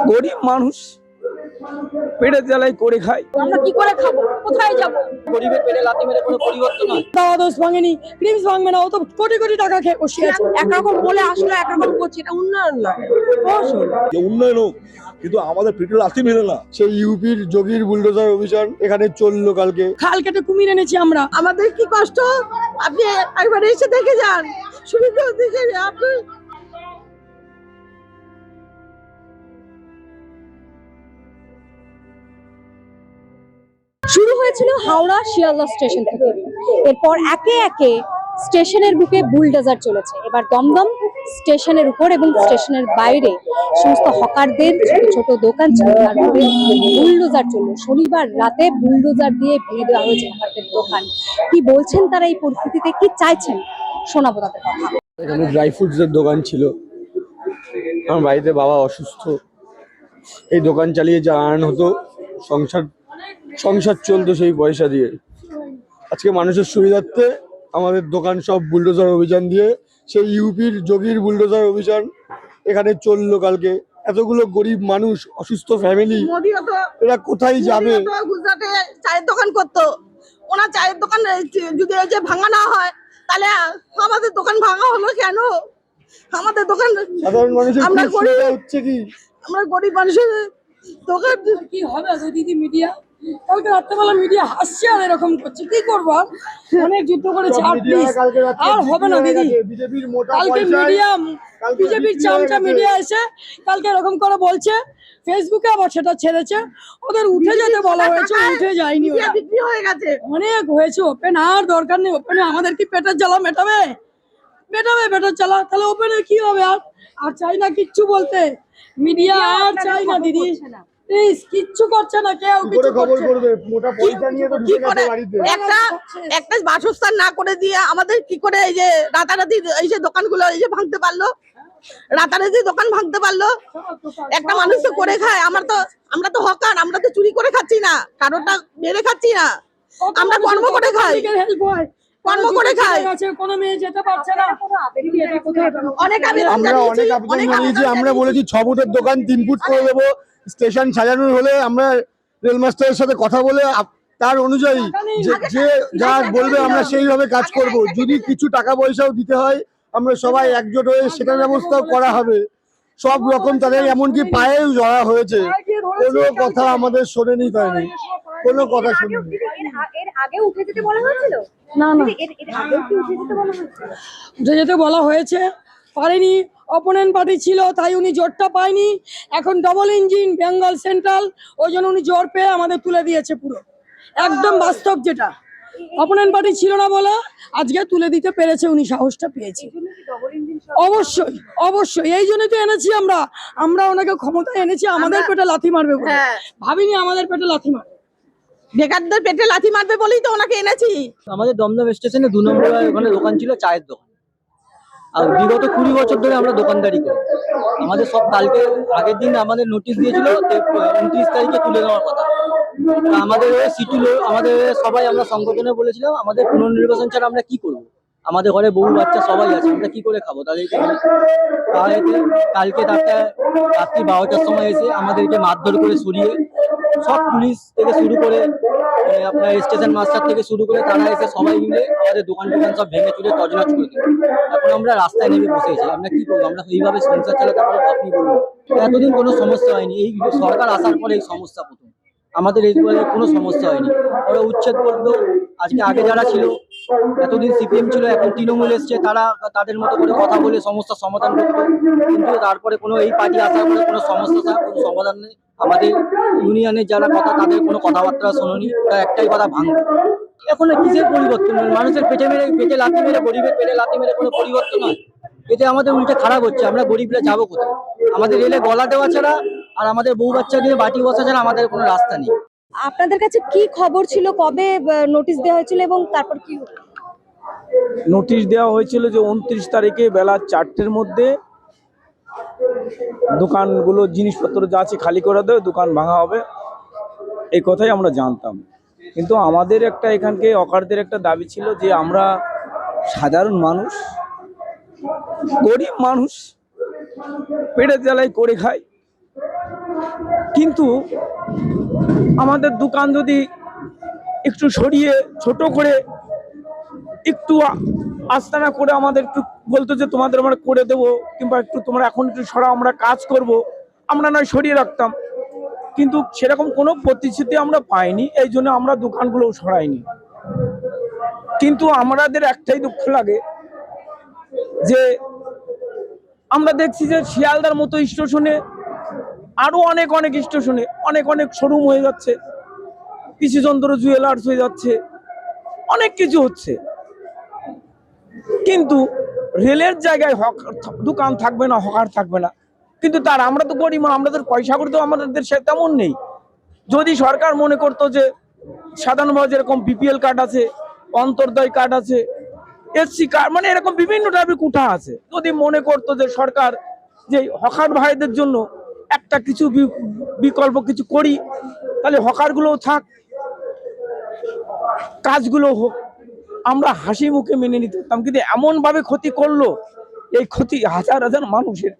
গরিব মানুষ পেটের জ্বালায় করে খায়। আমরা কি করে খাবো, কোথায় যাবো? গরিবের পেটে লাথি মেরে কোনো পরিবর্তন হয়? দাওয়া দোষ ভাঙেনি, ক্রিমস ভাঙবে না, ও তো কোটি কোটি টাকা খেয়ে বসে আছে। একরকম বলে আসলো, একরকম করছে, এটা উন্নয়ন নয়। যে উন্নয়ন হোক, কিন্তু আমাদের পেটে লাথি মেরে না। সেই ইউপির যোগীর বুলডোজার অভিযান এখানে চললো কালকে। খাল কেটে কুমির এনেছি আমরা। আমাদের কি কষ্ট, আপনি একবার এসে দেখে যান। সুবিধা দেখে আপনি। শুরু হয়েছিল হাওড়া শিয়ালদহ স্টেশন থেকে, এরপর একে একে স্টেশনের বুকে বুলডোজার চলেছে। এবার দমদম স্টেশনের উপর এবং স্টেশনের বাইরে সমস্ত হকারদের ছোট ছোট দোকান ছিল, তারপরে বুলডোজার চললো। শনিবার রাতে বুলডোজার দিয়ে ভেঙে দেওয়া হয়েছে হকারদের দোকান। কি বলছেন তারা এই পরিস্থিতিতে, কি চাইছেন, শোনাবো তাদের কথা। এখানে ড্রাই ফ্রুটস এর দোকান ছিল। আমার বাড়িতে বাবা অসুস্থ, এই দোকান চালিয়ে যা আর্ন হতো, সংসার চলতো সেই পয়সা দিয়ে। আজকে মানুষের সুবিধার্থে আমাদের দোকান সব বুলডোজার অভিযান দিয়ে, সেই ইউপির যোগীর বুলডোজার অভিযান এখানে চললো কালকে। এতগুলো গরিব মানুষ, অসুস্থ ফ্যামিলি, এরা কোথায় যাবে? গুজরাটে চায়ের দোকান করতো, ওনার চায়ের দোকান যদি এই যে ভাঙা না হয়, তাহলে আমাদের দোকান ভাঙা হলো কেন? আমাদের দোকান সাধারণ মানুষের আমরা কি সুবিধা হচ্ছে? কি আমরা গরিব মানুষের দোকান কি হবে? দিদি মিডিয়া কালকে রাত্রেবেলা মিডিয়া হাসছে আর এরকম করছে, কি করবো? আর অনেক যুদ্ধ করেছে, আর প্লিজ আর হবে না দিদি। কালকে মিডিয়া, বিজেপির চামচা মিডিয়া এসে কালকে এরকম করে বলছে, ফেসবুকে আবার সেটা ছেড়েছে। ওদের উঠে যেতে বলা হয়েছে, উঠে যায়নি, বিক্রি হয়ে গেছে, অনেক হয়েছে। ওপেন আর দরকার নেই, ওপেনে আমাদের কি পেটের জ্বালা মেটাবে? পেটের জ্বালা, তাহলে ওপেনে কি হবে? আর চাই না কিচ্ছু বলতে, মিডিয়া আর চাই না দিদি, প্লিজ। কিচ্ছু করছে না কেউ, কিছু করছে একটা বাসস্থান না করে দিয়ে আমাদের কি করে এই যে রাতারাতি এই যে দোকানগুলো এই যে ভাঙতে পারলো, রাতারাতি দোকান ভাঙতে পারলো। একটা মানুষ তো করে খায়। আমরা তো হকার, আমরা তো চুরি করে খাচ্ছি না, কারোটা মেরে খাচ্ছি না, আমরা কর্ম করে খাই, কর্ম করে খাই। কোনো মেয়ে যেতে পারছে না। আমরা অনেক আবেদন জানিয়েছি। আমরা বলেছি 6 ফুটের দোকান 3 ফুট করে দেবো। স্টেশন সাজানোর হলে আমরা রেল মাস্টারের সাথে কথা বলে তার অনুযায়ী যে যা বলবে আমরা সেইভাবে কাজ করব। যদি কিছু টাকা পয়সাও দিতে হয়, আমরা সবাই একজোট হয়ে সেটার ব্যবস্থাও করা হবে। সব রকম তাদের এমনকি পায়েও জড়া হয়েছে, কোনো কথা আমাদের শোনেনি, তাই নেই কোনো কথা শুনিনি। না না, উঠে যেতে বলা হয়েছে, পারেনি। অপোনেন্ট পার্টি ছিল তাই উনি জোরটা পায়নি। এখন ডবল ইঞ্জিন বেঙ্গল সেন্ট্রাল, ওই জন্য উনি জোর পেয়ে আমাদের তুলে দিয়েছে পুরো, একদম বাস্তব। যেটা অপোনেন্ট পার্টি ছিল না বলে আজকে তুলে দিতে পেরেছে, উনি সাহসটা পেয়েছে। অবশ্যই অবশ্যই, এই জন্যই তো এনেছি আমরা ওনাকে ক্ষমতায় এনেছি। আমাদের পেটে লাথি মারবে বলে ভাবিনি, আমাদের পেটে লাথি মারবে, বেকারদের পেটে লাথি মারবে বলেই তো ওনাকে এনেছি। আমাদের দমদম স্টেশনে 2 নম্বর ওখানে দোকান ছিল, চায়ের দোকান। আর বিগত 20 বছর ধরে আমরা দোকানদারি করি। আমাদের সব কালকে আগের দিন আমাদের নোটিশ দিয়েছিল 29 তারিখে তুলে নেওয়ার কথা। আমাদের সিটি আমাদের সবাই আমরা সংগঠনে বলেছিলাম, আমাদের পুনর্নির্বাচন ছাড়া আমরা কি করব? আমাদের ঘরে বউ বাচ্চা সবাই আছে, আমরা কি করে খাবো তাদেরকে? কালকে রাত্রি 12টার সময় এসে আমাদেরকে মারধর করে সরিয়ে, সব পুলিশ থেকে শুরু করে আপনার স্টেশন মাস্টার থেকে শুরু করে তারা এসে সবাই মিলে আমাদের দোকান সব ভেঙে চুরে তছনছ করে দিল। এখন আমরা রাস্তায় নেমে বসেছি, আমরা কি করবো? আমরা এইভাবে সংসার চালাতে পারবো? আপনি বলুন। এতদিন কোনো সমস্যা হয়নি, এই সরকার আসার পরে এই সমস্যা প্রথম। আমাদের এই কোনো সমস্যা হয়নি। ওরা উচ্ছেদ করতো, আগে যারা ছিল, এতদিন সিপিএম ছিল, এখন তৃণমূল এসছে, তারা তাদের মতো করে কথা বলে সমস্যার সমাধান করতো। কিন্তু তারপরে কোনো এই পার্টি আসার পরে কোনো সমস্যা কোনো সমাধান নেই। আমাদের ইউনিয়নের যারা কথা, তাদের কোনো কথাবার্তা শোনেনি, ওরা একটাই কথা, ভাঙবে। এখন কিসের পরিবর্তন? মানুষের পেটে লাথি মেরে, গরিবের পেটে লাথি মেরে কোনো পরিবর্তন হয়? এতে আমাদের উল্টে খারাপ হচ্ছে। আমরা গরিবরা যাবো কোথায়? আমাদের রেলে গলা দেওয়া ছাড়া আর আমাদের বউ বাচ্চা নিয়ে বাটি বসা ছাড়া আমাদের কোনো রাস্তা নেই। আপনাদের কাছে কি খবর ছিল, কবে নোটিশ দেওয়া হয়েছিল এবং তারপর কি হলো? নোটিশ দেওয়া হয়েছিল যে 29 তারিখে বেলা 4টের মধ্যে দোকানগুলো জিনিসপত্র যা আছে খালি করে দেবে, দোকান ভাঙা হবে, এই কথাই আমরা জানতাম। কিন্তু আমাদের একটা এখানকে হকারদের একটা দাবি ছিল যে আমরা সাধারণ মানুষ, গরিব মানুষ, পেটের জ্বালায় করে খাই, কিন্তু আমাদের দোকান যদি একটু সরিয়ে ছোট করে একটু আস্তানা করে আমাদের একটু বলতো যে তোমাদের আমরা করে দেবো, কিংবা একটু তোমরা এখন একটু সরাও, আমরা কাজ করব, আমরা নয় সরিয়ে রাখতাম। কিন্তু সেরকম কোনো প্রতিশ্রুতি আমরা পাইনি, এই জন্য আমরা দোকানগুলো সরাইনি। কিন্তু আমাদের একটাই দুঃখ লাগে যে আমরা দেখছি যে শিয়ালদার মতো স্টেশনে আরো অনেক অনেক স্টেশনে অনেক অনেক শোরুম হয়ে যাচ্ছে, কৃষিচন্দ্র জুয়েলার্স হয়ে যাচ্ছে, অনেক কিছু হচ্ছে, কিন্তু রেলের জায়গায় দোকান থাকবে না, হকার থাকবে না। কিন্তু তার আমরা তো গরিব, আমাদের পয়সা করতেও আমাদের দেশে তেমন নেই। যদি সরকার মনে করতো যে সাধারণভাবে যেরকম বিপিএল কার্ড আছে, অন্তর্দয় কার্ড আছে, এসসি কার্ড, মানে এরকম বিভিন্ন টাইপের কোঠা আছে, যদি মনে করতো যে সরকার যে হকার ভাইদের জন্য একটা কিছু বিকল্প কিছু করি, তাহলে হকারগুলোও থাক, কাজগুলো হোক, আমরা হাসি মুখে মেনে নিতে পারতাম। কিন্তু এমন ভাবে ক্ষতি করলো, এই ক্ষতি হাজার হাজার মানুষের,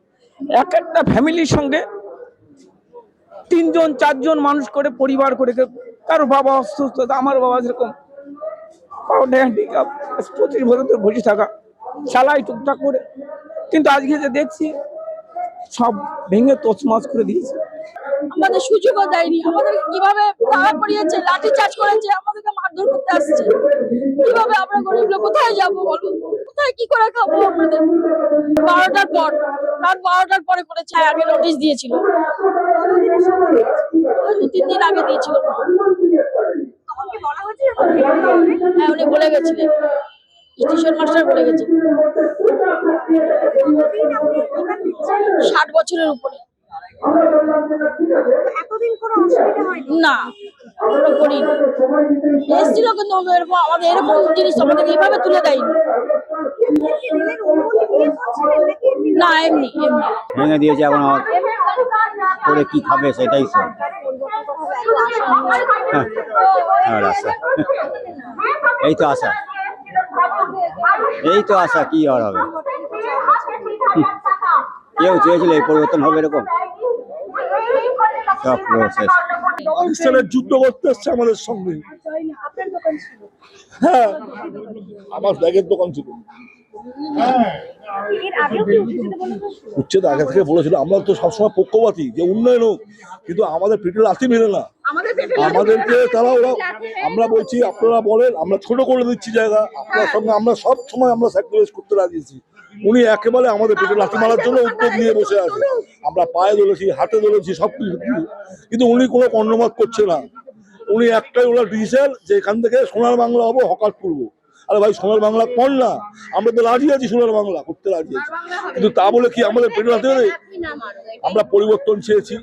এক একটা ফ্যামিলির সঙ্গে 3 জন 4 জন মানুষ করে পরিবার করে, কারো বাবা অসুস্থ, আমার বাবা যেরকম পাউডার হ্যান্ডিক্যাপ, 25 বছর ধরে বসে থাকা, চালাই টুকটাক করে। কিন্তু আজকে যে দেখছি সব ভেঙে তছমাছ করে দিয়েছে। আমাদের সুযোগও দেয়নি, আমাদেরকে কিভাবে তাড়া করিয়েছে, লাঠি চার্জ করেছে, আমাদেরকে মারধর করতে আসছে। কিভাবে আমরা গরিব লোক কোথায় যাবো বলো, কোথায় কি করে খাবো? আমাদের 12টার পর, রাত 12টার পরে করেছে, আগে নোটিশ দিয়েছিল, 2-3 দিন আগে দিয়েছিল। হ্যাঁ, উনি বলে গেছিলেন, স্টেশন মাস্টার বলে গেছে 60 বছরের উপরে। এতদিন কোনো অসুবিধা হয়নি? না, আমরা করিনি, এসেছিল, কিন্তু এরকম আমাদের এরকম জিনিস আমাদের এইভাবে তুলে দেয়নি। না, এমনি এমনি ভেঙে দিয়েছে, এখন করে কি খাবে সেটাই তো। আশা, এই তো আশা, এই তো আশা, কি আর হবে? কেউ চেয়েছিল এই পরিবর্তন হবে এরকম? সব শেষ। পাকিস্তানের যুদ্ধ করতে এসছে আমাদের সঙ্গে। হ্যাঁ, আমার ব্যাগের দোকান ছিল। উচ্ছেদ আগে থেকে বলেছিল, আমরা তো সবসময় পক্ষপাতী যে উন্নয়ন হোক, কিন্তু আমাদের পেটে লাথি মেরে না, আমাদেরকে তারা ওরা, আমরা বলছি আপনারা বলেন, আমরা ছোট করে দিচ্ছি জায়গা, আপনার সঙ্গে আমরা সব সময় আমরা স্যাক্রিফাইস করতে রাজিছি। উনি একেবারে আমাদের পেটে লাথি মারার জন্য উদ্যোগ নিয়ে বসে আছে। আমরা পায়ে ধরেছি, হাতে ধরেছি, সব কিছু, কিন্তু উনি কোনো কর্ণপাত করছে না। উনি একটাই ওরা ডিসিশন যে এখান থেকে সোনার বাংলা হবো, হকার করবো। আরে ভাই, সোনার বাংলা কর না, আমরা তো রাজি আছি, সোনার বাংলা করতে রাজি আছি, কিন্তু তা বলে কি আমাদের পেটে লাথি দেবে? আমরা পরিবর্তন চেয়েছি,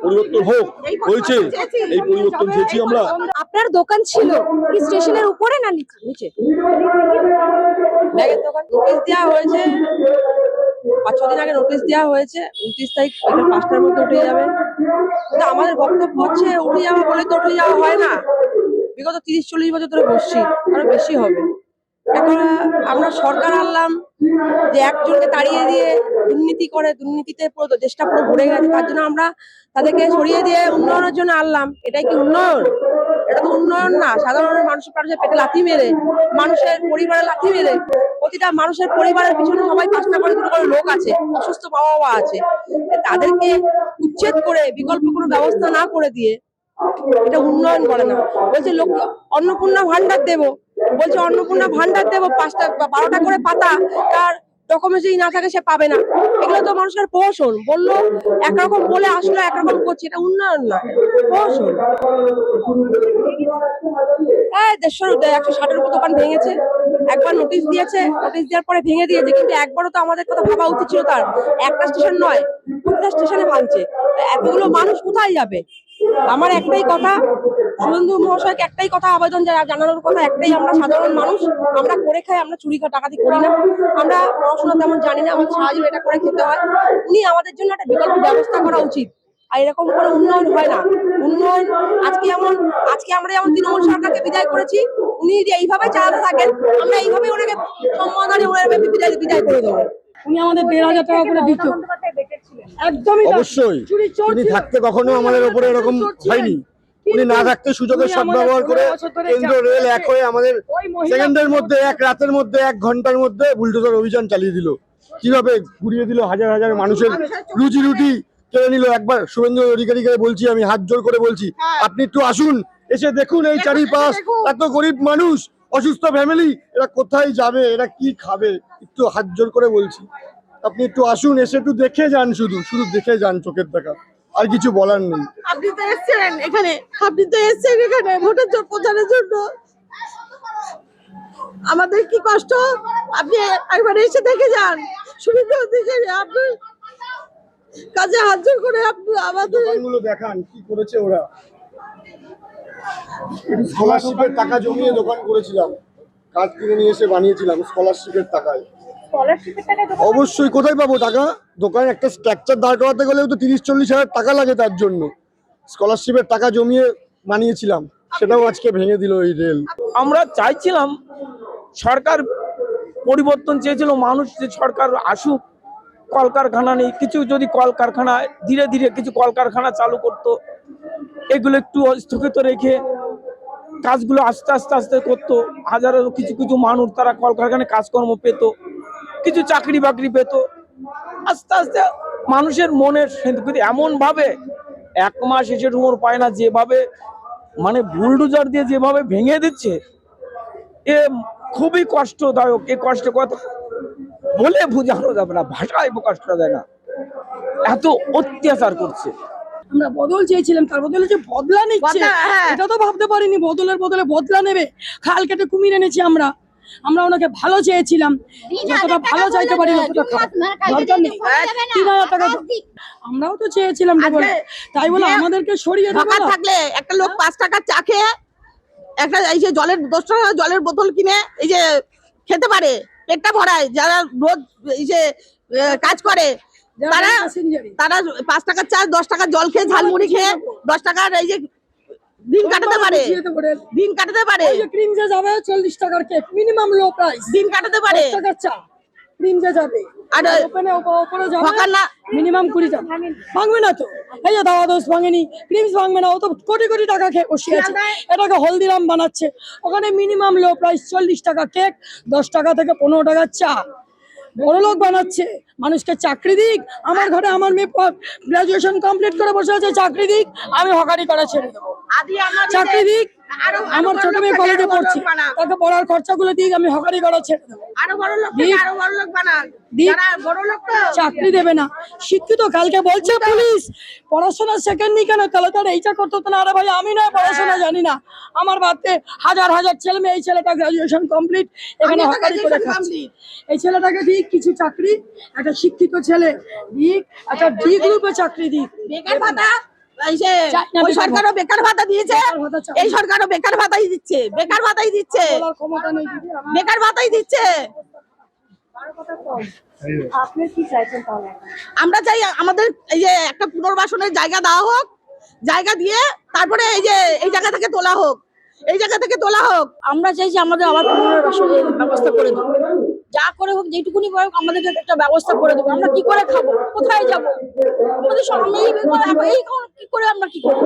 পরিবর্তন হোক, হয়েছে, এই পরিবর্তন চেয়েছি আমরা। আপনার দোকান ছিল কি স্টেশনের উপরে না নিচে? ব্যাগের দোকান নোটিশ দেওয়া হয়েছে, 5-6 দিন আগে নোটিশ দেওয়া হয়েছে, 29 তারিখ বিকেল 5টার মধ্যে উঠে যাবে। কিন্তু আমাদের বক্তব্য হচ্ছে উঠে যাওয়া বলে তো উঠে যাওয়া হয় না, বিগত 30-40 বছর ধরে বসছি, আরো বেশি হবে। এখন আমরা সরকার আনলাম যে একজনকে তাড়িয়ে দিয়ে দুর্নীতি করে, দুর্নীতিতে পুরো দেশটা পুরো ভরে গেছে, তার জন্য আমরা তাদেরকে সরিয়ে দিয়ে উন্নয়নের জন্য আনলাম। এটাই কি উন্নয়ন? এটা তো উন্নয়ন না। সাধারণ মানুষের পেটে লাথি মেরে, মানুষের পরিবারে লাথি মেরে, প্রতিটা মানুষের পরিবারের পিছনে সবাই 5টা করে 2টো করে লোক আছে, অসুস্থ বাবা মা আছে, তাদেরকে উচ্ছেদ করে বিকল্প কোনো ব্যবস্থা না করে দিয়ে এটা উন্নয়ন করে না। বলছে লোক অন্নপূর্ণা ভান্ডার দেবো, বলছে অন্নপূর্ণা ভান্ডার দেবো, 5টা 12টা করে পাতা, তার ডকুমেন্টস যদি না থাকে সে পাবে না। এগুলো তো মানুষের প্রহসন, বললো একরকম বলে আসলো একরকম করছে, এটা উন্নয়ন না, প্রহসন। 150-160-এর উপর দোকান ভেঙেছে, একবার নোটিশ দিয়েছে, নোটিশ দেওয়ার পরে ভেঙে দিয়েছে, কিন্তু একবারও তো আমাদের কথা ভাবা উচিত ছিল তার। একটা স্টেশন নয়, প্রতিটা স্টেশনে ভাঙছে, এতগুলো মানুষ কোথায় যাবে? আমার একটাই কথা, শুভেন্দু মহাশয়কে একটাই কথা আবেদন জানানোর কথা একটাই, আমরা সাধারণ মানুষ, আমরা করে খাই, আমরা চুরি ডাকাতি করি না, আমরা পড়াশোনা তেমন জানি না, আমাদের সাহায্য এটা করে খেতে হয়। উনি আমাদের জন্য একটা বিকল্প ব্যবস্থা করা উচিত। আর এরকম করে উন্নয়ন হয় না। উন্নয়ন আজকে আমরা যেমন তৃণমূল সরকারকে বিদায় করেছি, উনি যদি এইভাবে চালাতে থাকেন, আমরা এইভাবে ওনাকে সম্মান বিদায় করে দেবো। উনি আমাদের 1,500 টাকা করে দিত, একদমই তাই। অবশ্যই চুরি চোর তিনি ছিল। থাকতে কখনো আমাদের ওপরে এরকম চোর ছিলেন। হয়নি। উনি না থাকতে সুযোগের উনি সদ্ব্যবহার আমাদের করে 15 বছর ধরে কেন্দ্র রেল এক হয়ে আমাদের ওই মহিলা সেকেন্ডের মধ্যে, এক রাতের মধ্যে, 1 ঘন্টার মধ্যে বুলডোজার অভিযান চালিয়ে দিল। কিভাবে ঘুরিয়ে দিল হাজার হাজার মানুষের রুজি রুটি কেড়ে নিল। একবার শুভেন্দু অধিকারীকে বলছি, আমি হাত জোর করে বলছি, আপনি একটু আসুন, এসে দেখুন এই চারিপাশ, এত গরিব মানুষ, অসুস্থ ফ্যামিলি, এরা কোথায় যাবে, এরা কি খাবে? একটু হাত জোর করে বলছি, আপনি একটু আসুন, এসে একটু দেখে যান, শুধু শুধু দেখে যান, চোখের দেখা, আর কিছু বলার নেই। আপনি তো এসেছেন এখানে, আপনি তো এসেছেন এখানে ভোটের প্রচারের জন্য। আমাদের কি কষ্ট, আপনি একবার এসে দেখে যান। সুবিধা দিকে আপনার কাজে হাত জোর করে আপনি আমাদের দোকানগুলো দেখান কি করেছে ওরা। স্কলারশিপের টাকা জমিয়ে দোকান করেছিলাম, কাজ কিনে নিয়ে এসে বানিয়েছিলাম স্কলারশিপের টাকায়। অবশ্যই, কোথায় পাবো টাকা? দোকানে একটা স্ট্রাকচার দাঁড় করাতে গেলেও তো 30-40 হাজার টাকা লাগে তার জন্য। স্কলারশিপের টাকা জমিয়ে বানিয়েছিলাম, সেটাও আজকে ভেঙে দিল এই রেল। আমরা চাইছিলাম সরকার পরিবর্তন চেয়েছিল মানুষ, যে সরকার আসুক, কলকারখানা নেই, কিছু যদি কলকারখানা ধীরে ধীরে কিছু কলকারখানা চালু করতো, এগুলো একটু স্থগিত রেখে কাজগুলো আস্তে আস্তে আস্তে করতো, হাজারো কিছু কিছু মানুষ তারা কলকারখানায় কাজকর্ম পেত, কিছু চাকরি বাকরি পেত, আস্তে আস্তে মানুষের মনের কিন্তু এমন ভাবে 1 মাস এসে উমর পায় না, যেভাবে মানে বুলডোজার দিয়ে যেভাবে ভেঙে দিচ্ছে, এ খুবই কষ্টদায়ক। এ কষ্ট কথা বলে বোঝানো যাবে না, ভাষায় প্রকাশ করা যায় না, এত অত্যাচার করছে। আমরা বদল চেয়েছিলাম, তার বদলে যে বদলা নিচ্ছে, হ্যাঁ। এটা তো ভাবতে পারিনি বদলের বদলে বদলা নেবে। খাল কেটে কুমির এনেছি আমরা, আমরা ওনাকে ভালো চেয়েছিলাম, যতটা ভালো চাইতে পারি ততটা দরকার নেই। 3000 টাকা আমরাও তো চেয়েছিলাম বলে, তাই বলে আমাদেরকে সরিয়ে দেবে দরকার না। থাকলে একটা লোক 5 টাকার চা খেয়ে একটা এই যে 10 টাকা জলের বোতল কিনে এই যে খেতে পারে, পেটটা ভরায়। যারা রোজ এই যে কাজ করে যারা তারা passenger-ই। তারা 5 টাকার চা 10 টাকার জল খেয়ে ঝালমুড়ি খেয়ে 10 টাকার এই যে দিন কাটাতে পারে, দিন কাটাতে পারে, ওই যে ক্রিমজে যাবে 40 টাকার কেক, মিনিমাম লো প্রাইস, দিন কাটাতে পারে। 10 টাকার চা ক্রিমজে যাবে, আর ওপেনে উপরে যাবে হকার না মিনিমাম 20 টাকা। ভাঙবে না তো, এই যে দাওয়া দোষ ভাঙেনি, ক্রিমস ভাঙবে না, ও তো কোটি কোটি টাকা খেয়ে বসে আছে, এটাকে হলদিরাম বানাচ্ছে। ওখানে মিনিমাম লো প্রাইস 40 টাকা কেক, 10 টাকা থেকে 15 টাকার চা। বড় লোক বানাচ্ছে, মানুষকে চাকরি দিক। আমার ঘরে আমার মেয়ে গ্রাজুয়েশন কমপ্লিট করে বসে আছে, চাকরি দিক, আমি হকারি করা ছেড়ে দেবো। আদি আমাদের চাকরি দিক, আরো আমার ছোট মেয়ে কলেজে পড়ছে, তাকে পড়ার খরচাগুলো দিক, আমি হকারি করা ছেড়ে দেবো। আরো বড় লোক দিক। আরো বড় লোক বানান, দিক। যারা বড় লোক তো চাকরি দেবে না, শিক্ষিত। কালকে বলছে পুলিশ পড়াশোনা সেকেন্ড নি কেন, তাহলে তার এইটা করতে হতো না। আরে ভাই, আমি না পড়াশোনা জানি না, আমার বাড়িতে হাজার হাজার ছেলে মেয়ে, এই ছেলেটা গ্রাজুয়েশন কমপ্লিট, এখানে হকারি করে খাচ্ছে। এই ছেলেটাকে দিক কিছু চাকরি, একটা শিক্ষিত ছেলে দিক, একটা ডি গ্রুপে চাকরি দিক। বেকার ভাতা, এই যে চাই না ওই বেকার সরকারও বেকার ভাতা দিয়েছে, বেকার ভাতা চাই। এই সরকারও বেকার ভাতাই দিচ্ছে, বেকার ভাতাই দিচ্ছে, বলার ক্ষমতা নেই দিদি আমার। বেকার ভাতাই দিচ্ছে। আপনার কি চাইছেন তাহলে? আমরা চাই আমাদের এই যে একটা পুনর্বাসনের জায়গা দেওয়া হোক, জায়গা দিয়ে তারপরে এই যে এই জায়গা থেকে তোলা হোক, এই জায়গা থেকে তোলা হোক। আমরা চাই যে আমাদের আবার পুনর্বাসনের ব্যবস্থা করে দেবো, যা করে হোক, যেটুকুনি হোক আমাদেরকে একটা ব্যবস্থা করে দেবো। আমরা কি করে খাবো, কোথায় যাবো? আমাদের সামনে এই কি করে আমরা কি করবো?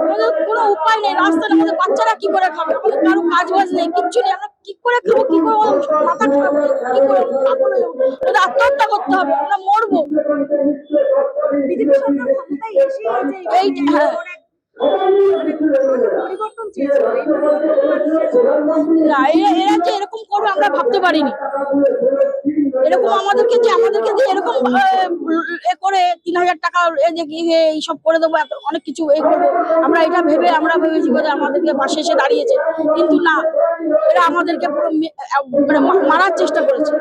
আমাদের কোনো উপায় নেই, রাস্তায় আমাদের বাচ্চারা কি করে খাবে? আমাদের কারো কাজ বাজ নেই, কিচ্ছু নেই, আমরা কি করে খাবো? কি করে মাথা খারাপ হয়ে যাবে, কি করে আমরা পাগল হয়ে যাবো? আমাদের আত্মহত্যা করতে হবে, আমরা মরবো। বিজেপি সরকার ক্ষমতায় এসে এই হ্যাঁ, পরিবর্তন চেয়েছিল, এই পরিবর্তন না, এরা যে এরকম করবে আমরা ভাবতে পারিনি। এরকম আমাদেরকে যে এরকম এ করে 3000 টাকা এইসব করে দেবো, অনেক কিছু এ করবো, আমরা এটা ভেবে আমরা ভেবেছি বোধহয় আমাদেরকে পাশে এসে দাঁড়িয়েছে, কিন্তু না, এরা আমাদেরকে পুরো মানে মারার চেষ্টা করেছে।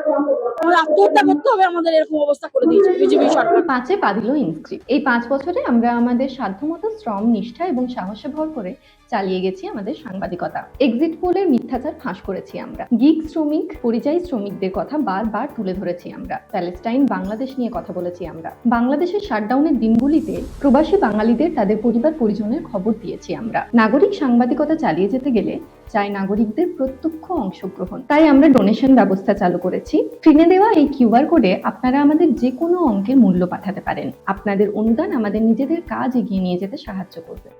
আমাদের আত্মহত্যা করতে হবে, আমাদের এরকম অবস্থা করে দিয়েছে বিজেপি সরকার। 5-এ পা দিল ইনস্ক্রিপ্ট। এই 5 বছরে আমরা আমাদের সাধ্যমতো শ্রম, নিষ্ঠা এবং সাহসে ভর করে চালিয়ে গেছি আমাদের সাংবাদিকতা। এক্সিট পোলের মিথ্যাচার ফাঁস করেছি আমরা। গিগ শ্রমিক, পরিযায়ী শ্রমিকদের কথা বারবার তুলে ধরেছি আমরা। প্যালেস্টাইন, বাংলাদেশ নিয়ে কথা বলেছি আমরা। বাংলাদেশের শাটডাউনের দিনগুলিতে প্রবাসী বাঙালিদের তাদের পরিবার পরিজনের খবর দিয়েছি আমরা। নাগরিক সাংবাদিকতা চালিয়ে যেতে গেলে চাই নাগরিকদের প্রত্যক্ষ অংশগ্রহণ। তাই আমরা ডোনেশন ব্যবস্থা চালু করেছি। স্ক্রিনে দেওয়া এই কিউআর কোডে আপনারা আমাদের যে কোনো অঙ্কের মূল্য পাঠাতে পারেন। আপনাদের অনুদান আমাদের নিজেদের কাজ এগিয়ে নিয়ে যেতে সাহায্য করবে।